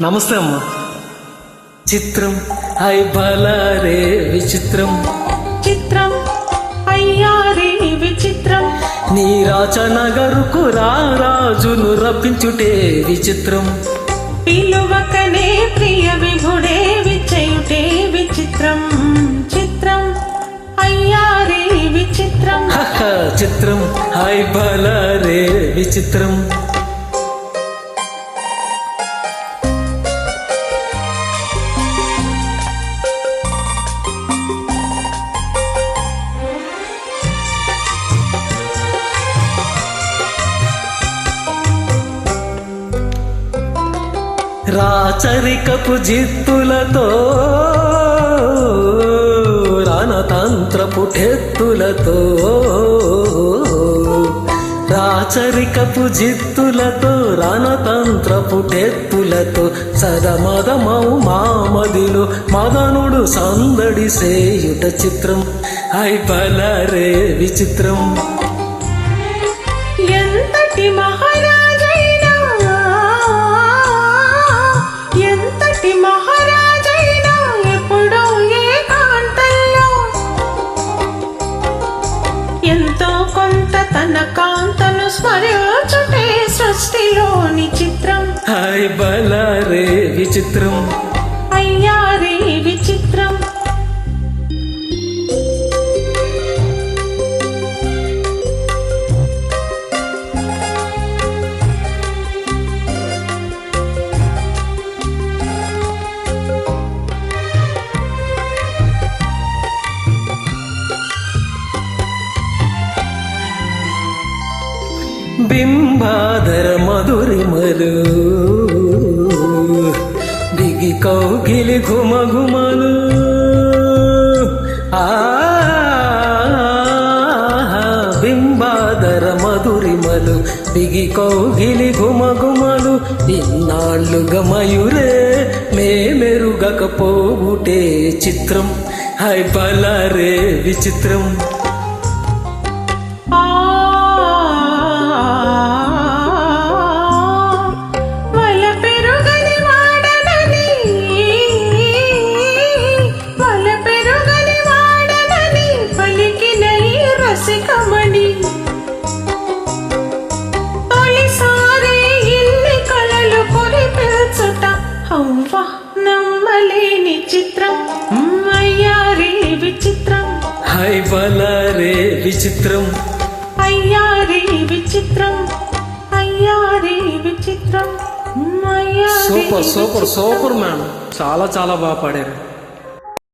నమస్తే అమ్మా. చిత్రం హై బలారే విచిత్రం, చిత్రం అయ్యారే విచిత్రం. నీ రాచనగరుకు రాజును రప్పించుటే విచిత్రం. పిలువకనే ప్రియ విభుడే విచ్చేయుటే విచిత్రం. చిత్రం అయ్యారే విచిత్రం. చిత్రం హై బలారే విచిత్రం. రాచరికపు జిత్తులతో రణతంత్రపు ఠెత్తులతో, రాచరికపు జిత్తులతో రణతంత్రపు ఠెత్తులతో సదమదమౌ మామదిలో మదనుడు సందడి సేయుట చిత్రం. హై బలారే విచిత్రం. ఎంతటి మహారాజైనా, ఎంతటి మహారాజైనా ఎప్పుడో ఏకాంతంలో ఎంతో కొంత తన కాంతను స్మరించుటే సృష్టిలోని చిత్రం. హై బలారే విచిత్రం. అయ్యారే విచిత్రం. బింబాధర మధురిమలు దిగి కౌగిలి ఘుమఘుమలు, బింబాధర మధురిమలు దిగి కౌగిలి ఘుమఘుమలు. ఇన్నాళ్ళుగా మయూరే మేమెరుగకపోవుటే చిత్రం. హై బలారే విచిత్రం. నమ్మలేని చిత్రం అయ్యారే విచిత్రం. హై బలారే విచిత్రం. అయ్యారే విచిత్రం. అయ్యారే విచిత్రం. సూపర్ సూపర్ సూపర్ మ్యామ్, చాలా చాలా బాగా పాడారు.